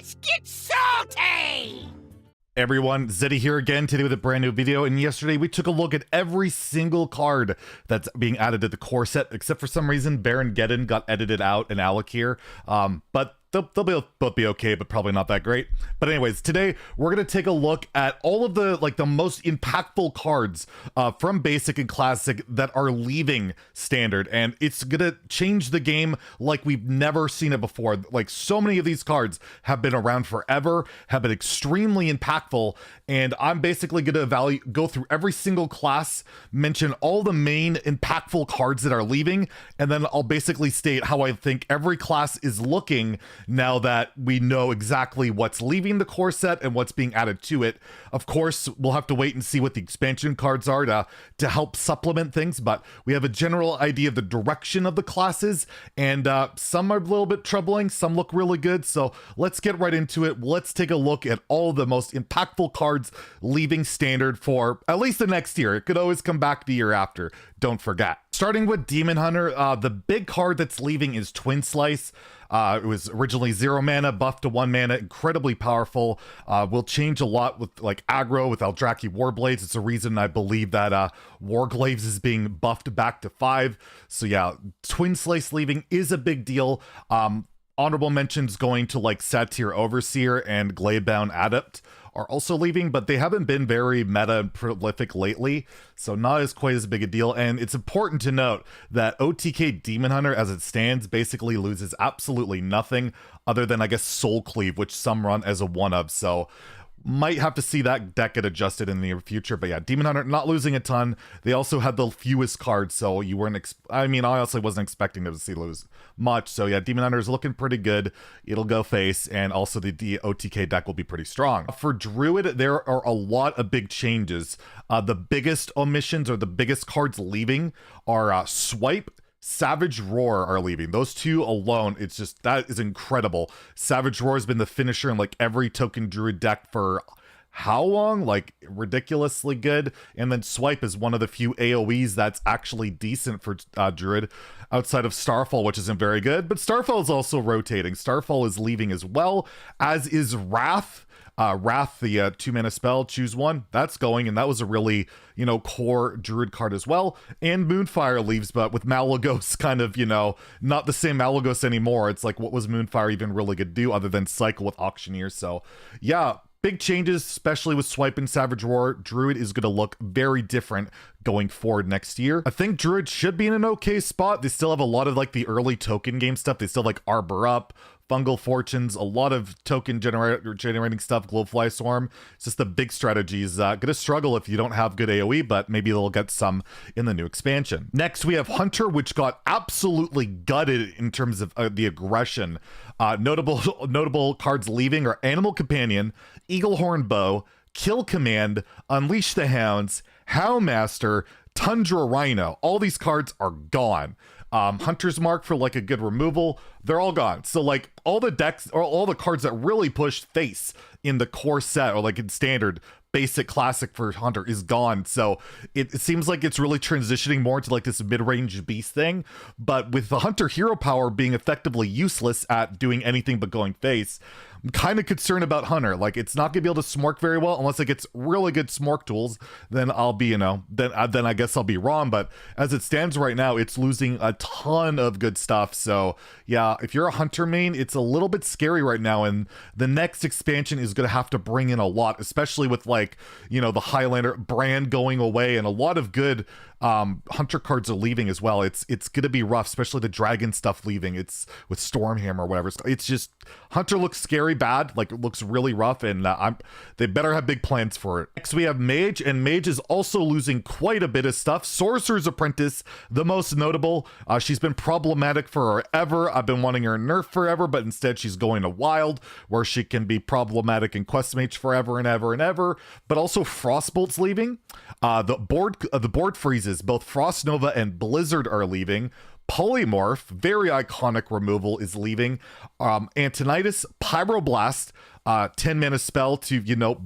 Let's get salty! Everyone, Zeddy here again today with a brand new video, and yesterday we took a look at every single card that's being added to the core set, except for some reason Baron Geddon got edited out and Alec here, but they'll both be okay, but probably not that great. But anyways, today we're going to take a look at all of the most impactful cards from Basic and Classic that are leaving Standard, and it's going to change the game like we've never seen it before. Like, so many of these cards have been around forever, have been extremely impactful, and I'm basically going to go through every single class, mention all the main impactful cards that are leaving, and then I'll basically state how I think every class is looking now that we know exactly what's leaving the core set and what's being added to it. Of course, we'll have to wait and see what the expansion cards are to help supplement things, but we have a general idea of the direction of the classes, and some are a little bit troubling, some look really good, so let's get right into it. Let's take a look at all the most impactful cards leaving Standard for at least the next year. It could always come back the year after, don't forget. Starting with Demon Hunter, the big card that's leaving is Twin Slice. It was originally 0 mana, buffed to 1 mana, incredibly powerful. Will change a lot with like aggro with Eldraki Warblades. It's a reason I believe that Warglaives is being buffed back to 5. So yeah, Twin Slice leaving is a big deal. Honorable mentions going to like Satyr Overseer and Gladebound Adept are also leaving, but they haven't been very meta and prolific lately, so not as quite as big a deal. And it's important to note that OTK Demon Hunter as it stands basically loses absolutely nothing other than, I guess, Soul Cleave, which some run as a one-of, so might have to see that deck get adjusted in the near future. But yeah, Demon Hunter not losing a ton. They also had the fewest cards, so you weren't I honestly wasn't expecting them to see lose much. So yeah, Demon Hunter is looking pretty good. It'll go face, and also the OTK deck will be pretty strong. For Druid, there are a lot of big changes. The biggest omissions, or the biggest cards leaving, are Swipe, Savage Roar are leaving. Those two alone, it's just, that is incredible. Savage Roar has been the finisher in like every token Druid deck for how long? Like, ridiculously good. And then Swipe is one of the few AoEs that's actually decent for Druid outside of Starfall, which isn't very good. But Starfall is also rotating. Starfall is leaving as well, as is Wrath. Wrath, the 2 mana spell, choose one, that's going, and that was a really, core Druid card as well. And Moonfire leaves, but with Malagos kind of, not the same Malagos anymore. It's like, what was Moonfire even really good to do other than cycle with Auctioneer? So yeah, big changes, especially with Swipe and Savage Roar. Druid is going to look very different going forward next year. I think Druid should be in an okay spot. They still have a lot of like the early token game stuff. They still have like Arbor Up, Fungal Fortunes, a lot of token generating stuff, Glowfly Swarm. It's just the big strategy is gonna struggle if you don't have good AoE, but maybe they'll get some in the new expansion. Next, we have Hunter, which got absolutely gutted in terms of the aggression. Notable cards leaving are Animal Companion, Eaglehorn Bow, Kill Command, Unleash the Hounds, Houndmaster, Tundra Rhino. All these cards are gone. Hunter's Mark for like a good removal, they're all gone. So like all the decks, or all the cards that really push face in the core set, or like in Standard, Basic, Classic for Hunter is gone. So it seems like it's really transitioning more to like this mid-range beast thing. But with the Hunter hero power being effectively useless at doing anything but going face, I'm kind of concerned about Hunter. Like, it's not gonna be able to smork very well unless it gets really good smork tools. Then I'll be, then I guess I'll be wrong. But as it stands right now, it's losing a ton of good stuff. So yeah, if you're a Hunter main, it's a little bit scary right now. And the next expansion is gonna have to bring in a lot, especially with like, the Highlander brand going away, and a lot of good Hunter cards are leaving as well. It's gonna be rough, especially the dragon stuff leaving. It's with Stormhammer or whatever. It's just, Hunter looks scary bad, like it looks really rough, and they better have big plans for it. Next we have Mage, and Mage is also losing quite a bit of stuff. Sorcerer's Apprentice, the most notable. She's been problematic forever. I've been wanting her nerf forever, but instead she's going to Wild, where she can be problematic in Quest Mage forever and ever and ever. But also Frostbolt's leaving. The board freezes. Both Frost Nova and Blizzard are leaving. Polymorph, very iconic removal, is leaving. Antonidas, Pyroblast, 10 mana spell to,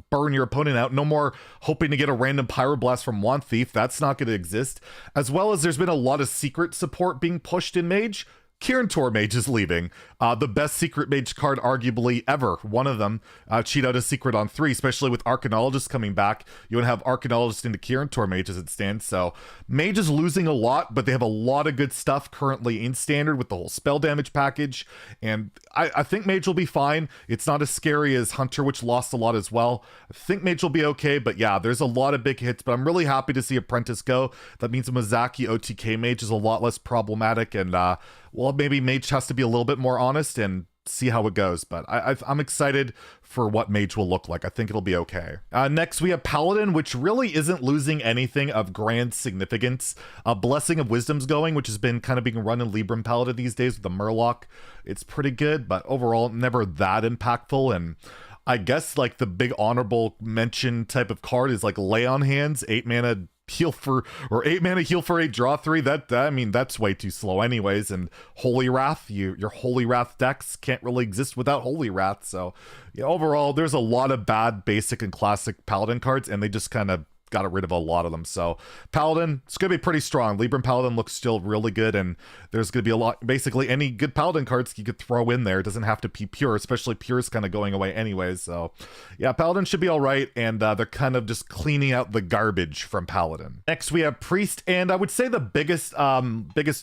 burn your opponent out. No more hoping to get a random Pyroblast from Wand Thief. That's not going to exist. As well as there's been a lot of secret support being pushed in Mage. Kirin Tor Mage is leaving. The best secret mage card arguably ever. One of them. Cheat out a secret on 3, especially with Arcanologist coming back. You want to have Arcanologist into Kirin Tor Mage as it stands. So Mage is losing a lot, but they have a lot of good stuff currently in standard with the whole spell damage package. And I think Mage will be fine. It's not as scary as Hunter, which lost a lot as well. I think Mage will be okay, but yeah, there's a lot of big hits, but I'm really happy to see Apprentice go. That means Mizaki OTK Mage is a lot less problematic, and well, maybe Mage has to be a little bit more honest and see how it goes, but I'm excited for what Mage will look like. I think it'll be okay. Next, we have Paladin, which really isn't losing anything of grand significance. Blessing of Wisdom's going, which has been kind of being run in Libram Paladin these days with the Murloc. It's pretty good, but overall, never that impactful. And I guess like the big honorable mention type of card is like Lay on Hands, 8 mana heal for, or 8 mana heal for 8, draw 3. I mean, that's way too slow anyways. And Holy Wrath, your Holy Wrath decks can't really exist without Holy Wrath. So yeah, overall, there's a lot of bad basic and classic Paladin cards, and they just kind of got rid of a lot of them. So Paladin, it's going to be pretty strong. Libram Paladin looks still really good, and there's going to be a lot, basically any good Paladin cards you could throw in there. It doesn't have to be pure, especially pure is kind of going away anyways. So yeah, Paladin should be all right, and they're kind of just cleaning out the garbage from Paladin. Next we have Priest, and I would say the biggest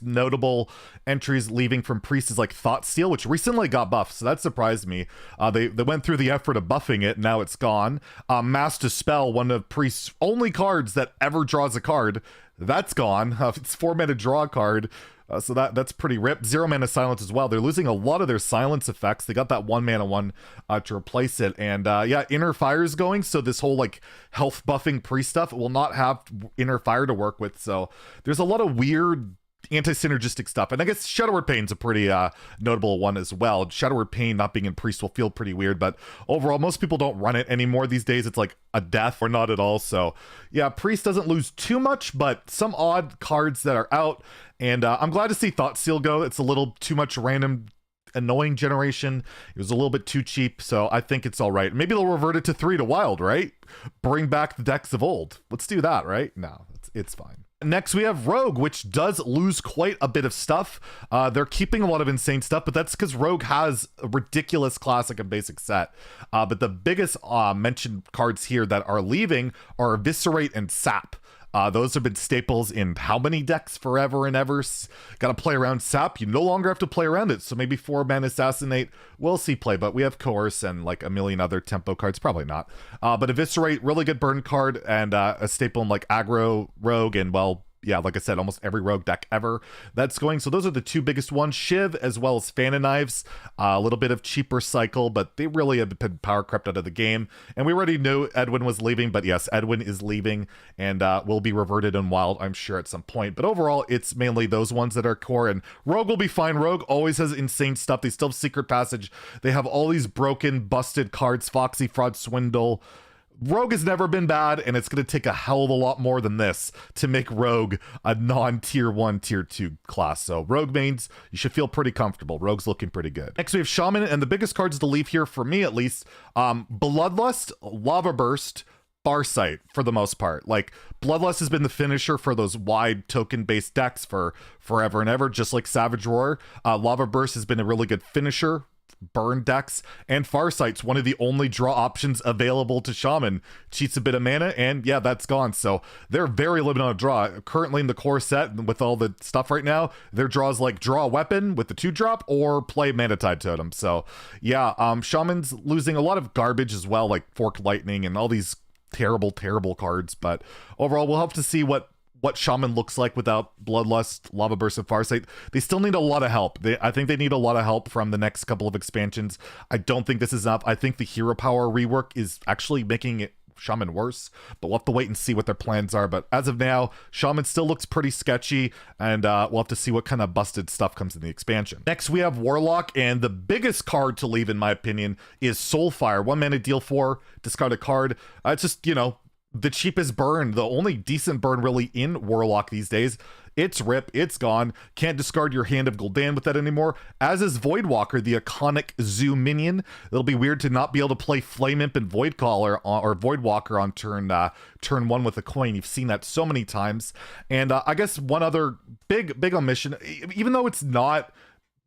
notable entries leaving from Priest is like Thoughtsteel, which recently got buffed, so that surprised me. They went through the effort of buffing it, now it's gone. Mass Dispel, one of Priest's only cards that ever draws a card, that's gone. It's 4 mana draw card, so that's pretty ripped. 0 mana Silence as well. They're losing a lot of their silence effects. They got that 1 mana one to replace it, and yeah, Inner Fire's going, so this whole like health buffing Priest stuff will not have Inner Fire to work with. So there's a lot of weird anti-synergistic stuff, and I guess Shadowward Pain's a pretty notable one as well. Shadowward Pain not being in Priest will feel pretty weird, but overall most people don't run it anymore these days. It's like a death or not at all. So yeah, Priest doesn't lose too much, but some odd cards that are out, and I'm glad to see Thoughtsteel go. It's a little too much random annoying generation. It was a little bit too cheap, so I think it's all right. Maybe they'll revert it to 3 to wild, right? Bring back the decks of old. Let's do that, right? No, it's fine. Next, we have Rogue, which does lose quite a bit of stuff. They're keeping a lot of insane stuff, but that's because Rogue has a ridiculous classic and basic set. But the biggest mentioned cards here that are leaving are Eviscerate and Sap. Those have been staples in how many decks forever and ever. Got to play around Sap. You no longer have to play around it. So maybe 4-mana Assassinate will see play, but we have Coerce and like a million other tempo cards. Probably not. But Eviscerate, really good burn card, and a staple in like aggro Rogue, and well, yeah, like I said, almost every Rogue deck ever that's going. So those are the two biggest ones. Shiv as well as Fan of Knives. A little bit of cheaper cycle, but they really have been power crept out of the game. And we already knew Edwin was leaving, but yes, Edwin is leaving and will be reverted in Wild, I'm sure, at some point. But overall, it's mainly those ones that are core, and Rogue will be fine. Rogue always has insane stuff. They still have Secret Passage. They have all these broken, busted cards, Foxy, Fraud, Swindle. Rogue has never been bad, and it's going to take a hell of a lot more than this to make Rogue a non-tier 1, tier 2 class. So Rogue mains, you should feel pretty comfortable. Rogue's looking pretty good. Next, we have Shaman, and the biggest cards to leave here, for me at least, Bloodlust, Lava Burst, Farsight for the most part. Like, Bloodlust has been the finisher for those wide token-based decks for forever and ever, just like Savage Roar. Lava Burst has been a really good finisher burn decks, and Farsight's one of the only draw options available to Shaman. Cheats a bit of mana, and yeah, that's gone. So they're very limited on draw. Currently in the core set, with all the stuff right now, their draws like draw a weapon with the 2-drop or play Mana Tide Totem. So yeah, Shaman's losing a lot of garbage as well, like Forked Lightning and all these terrible cards, but overall we'll have to see what Shaman looks like without Bloodlust, Lava Burst, and Farsight. They still need a lot of help. I think they need a lot of help from the next couple of expansions. I don't think this is enough. I think the Hero Power rework is actually making it Shaman worse, but we'll have to wait and see what their plans are. But as of now, Shaman still looks pretty sketchy, and we'll have to see what kind of busted stuff comes in the expansion. Next, we have Warlock, and the biggest card to leave, in my opinion, is Soulfire. 1 mana, deal 4, discard a card. It's just, you know, the cheapest burn, the only decent burn really in Warlock these days. It's rip, it's gone. Can't discard your Hand of Gul'dan with that anymore. As is Voidwalker, the iconic zoo minion. It'll be weird to not be able to play Flame Imp and Voidcaller or Voidwalker on turn 1 with a coin. You've seen that so many times. And I guess one other big omission, even though it's not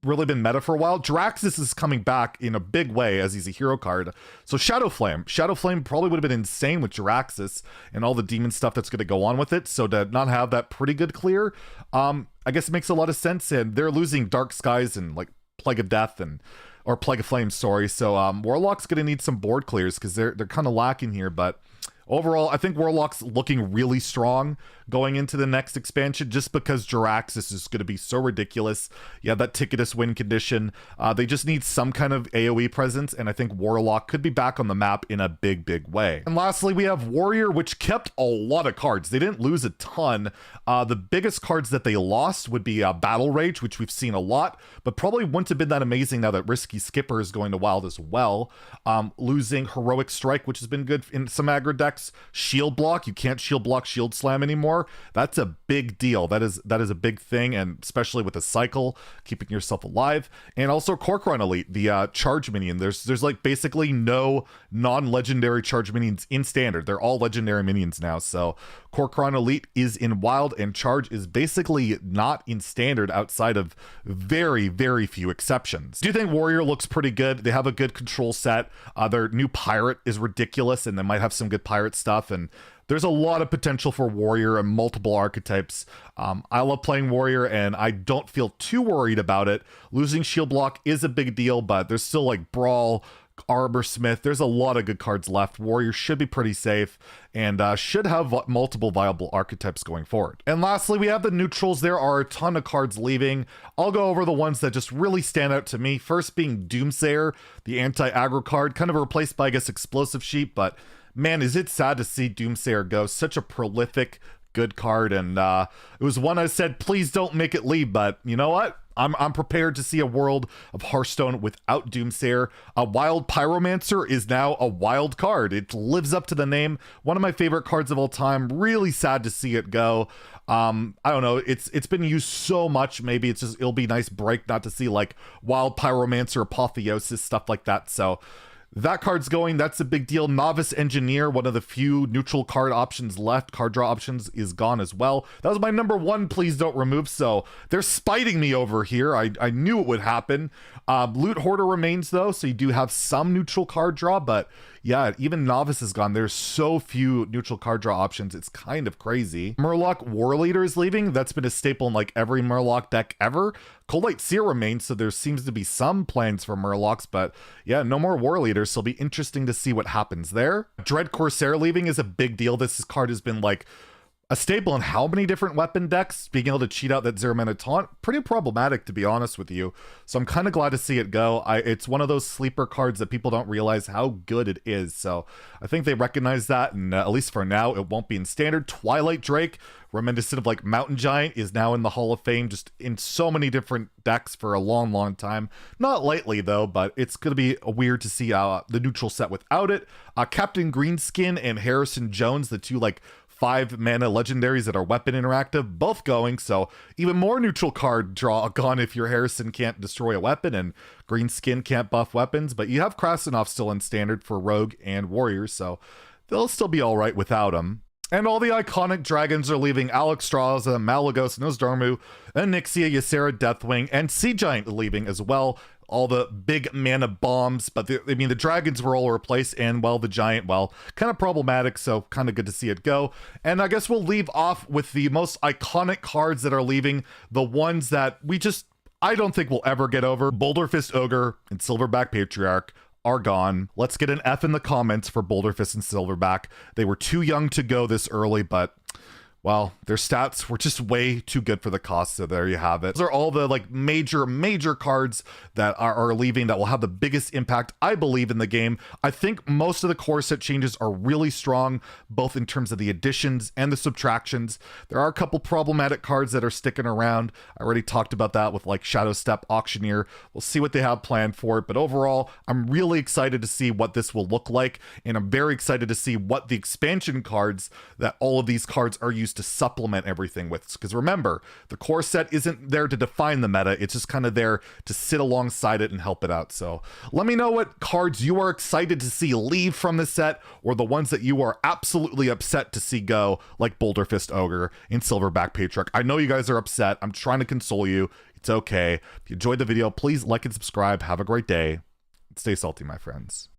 really been meta for a while. Jiraxis is coming back in a big way as he's a hero card. So Shadow Flame probably would have been insane with Jiraxis and all the demon stuff that's going to go on with it. So to not have that pretty good clear, I guess it makes a lot of sense. And they're losing Dark Skies and like Plague of Death or Plague of Flames, sorry. So Warlock's going to need some board clears because they're kind of lacking here, but overall, I think Warlock's looking really strong going into the next expansion just because Jiraxis is going to be so ridiculous. Yeah, that Ticketus win condition. They just need some kind of AoE presence, and I think Warlock could be back on the map in a big, big way. And lastly, we have Warrior, which kept a lot of cards. They didn't lose a ton. The biggest cards that they lost would be Battle Rage, which we've seen a lot, but probably wouldn't have been that amazing now that Risky Skipper is going to Wild as well. Losing Heroic Strike, which has been good in some aggro decks. Shield Block, you can't Shield Block Shield Slam anymore. That's a big deal. That is a big thing, and especially with a cycle, keeping yourself alive. And also Corcoran Elite, the charge minion. There's like basically no non-legendary charge minions in standard. They're all legendary minions now. So Corcoran Elite is in Wild, and charge is basically not in standard outside of very, very few exceptions. Do you think Warrior looks pretty good? They have a good control set. Their new Pirate is ridiculous, and they might have some good Pirate stuff, and there's a lot of potential for Warrior and multiple archetypes. I love playing Warrior, and I don't feel too worried about it. Losing Shield Block is a big deal, but there's still like Brawl, Arbor Smith. There's a lot of good cards left. Warrior should be pretty safe and should have multiple viable archetypes going forward. And lastly, we have the neutrals. There are a ton of cards leaving. I'll go over the ones that just really stand out to me. First being Doomsayer, the anti-aggro card, kind of replaced by, I guess, Explosive Sheep, but man, is it sad to see Doomsayer go. Such a prolific, good card, and it was one I said, please don't make it leave, but you know what? I'm prepared to see a world of Hearthstone without Doomsayer. A Wild Pyromancer is now a wild card. It lives up to the name. One of my favorite cards of all time. Really sad to see it go. I don't know. It's been used so much. Maybe it'll be a nice break not to see like Wild Pyromancer, Apotheosis, stuff like that. So that card's going. That's a big deal. Novice Engineer, one of the few neutral card options left. Card draw options is gone as well. That was my number one, please don't remove. So they're spiting me over here. I knew it would happen. Loot Hoarder remains though, so you do have some neutral card draw, but yeah, even Novice is gone. There's so few neutral card draw options. It's kind of crazy. Murloc War Leader is leaving. That's been a staple in like every Murloc deck ever. Coldlight Seer remains, so there seems to be some plans for Murlocs, but yeah, no more War Leaders, so it'll be interesting to see what happens there. Dread Corsair leaving is a big deal. This card has been like a staple in how many different weapon decks, being able to cheat out that 0 mana taunt, pretty problematic to be honest with you. So I'm kind of glad to see it go. It's one of those sleeper cards that people don't realize how good it is. So I think they recognize that, and at least for now, it won't be in standard. Twilight Drake, reminiscent of like Mountain Giant, is now in the Hall of Fame, just in so many different decks for a long, long time. Not lately though, but it's going to be weird to see the neutral set without it. Captain Greenskin and Harrison Jones, the two like 5 mana legendaries that are weapon interactive, both going, so even more neutral card draw gone if your Harrison can't destroy a weapon and Greenskin can't buff weapons, but you have Krasinov still in standard for Rogue and Warriors, so they'll still be alright without them. And all the iconic dragons are leaving. Alexstrasza, Malagos, Nosdormu, Onyxia, Ysera, Deathwing, and Sea Giant leaving as well. All the big mana bombs, but the dragons were all replaced, and well, the giant, well, kind of problematic, so kind of good to see it go. And I guess we'll leave off with the most iconic cards that are leaving, the ones that I don't think we'll ever get over. Boulder Fist Ogre and Silverback Patriarch are gone. Let's get an F in the comments for Boulder Fist and Silverback. They were too young to go this early, but well, their stats were just way too good for the cost, so there you have it. Those are all the like major cards that are leaving that will have the biggest impact, I believe, in the game. I think most of the core set changes are really strong, both in terms of the additions and the subtractions. There are a couple problematic cards that are sticking around. I already talked about that with like Shadow Step, Auctioneer. We'll see what they have planned for it, but overall, I'm really excited to see what this will look like, and I'm very excited to see what the expansion cards that all of these cards are used to supplement everything with, because remember, the core set isn't there to define the meta, it's just kind of there to sit alongside it and help it out. So let me know what cards you are excited to see leave from the set, or the ones that you are absolutely upset to see go, like Boulder Fist Ogre and Silverback Patriarch. I know you guys are upset. I'm trying to console you. It's okay. If you enjoyed the video, please like and subscribe. Have a great day. Stay salty, my friends.